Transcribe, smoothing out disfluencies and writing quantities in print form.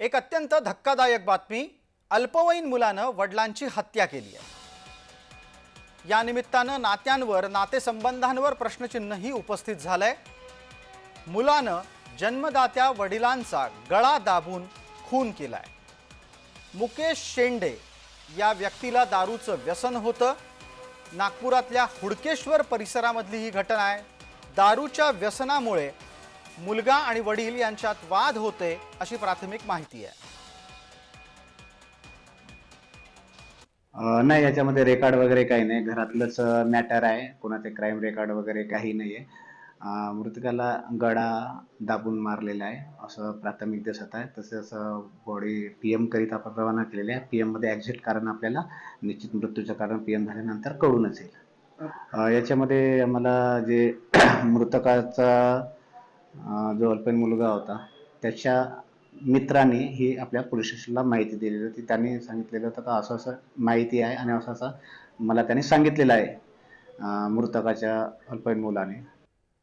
एक अत्यंत धक्कादायक बातमी, अल्पवयीन मुलानं वडिलांची हत्या केली आहे। या निमित्तानं नात्यांवर नातेसंबंधांवर प्रश्नचिन्हही उपस्थित झालंय। मुलानं जन्मदात्या वडिलांचा गळा दाबून खून केलाय। मुकेश शेंडे या व्यक्तीला दारूचं व्यसन होतं। नागपुरातल्या हुडकेश्वर परिसरामधली ही घटना आहे। दारूच्या व्यसनामुळे मुलगा आणि वडील यांच्यात वाद होते अशी प्राथमिक माहिती आहे। नाही, याच्यामध्ये रेकॉर्ड वगैरे काही नाही, घरातलंच मॅटर आहे, कोणाचे क्राईम रेकॉर्ड वगैरे काही नाहीये। मृतकाला गळा दाबून मारलेला आहे असं प्राथमिक दिसत आहे। तसेच बॉडी पीएम करिता रवाना केलेली आहे। पीएम मध्ये एक्झॅक्ट कारण आपल्याला निश्चित मृत्यूचं कारण पीएम झाल्यानंतर कळूनच येईल। याच्यामध्ये आम्हाला जे मृतकाचा जो अल्पवयीन मुलगा होता त्याच्या मित्रांनी ही आपल्या पोलीस स्टेशनला माहिती दिलेली होती। त्यांनी सांगितलेलं होतं का असं असं माहिती आहे आणि असं असं मला त्यांनी सांगितलेलं आहे मृतकाच्या अल्पवयीन मुलाने।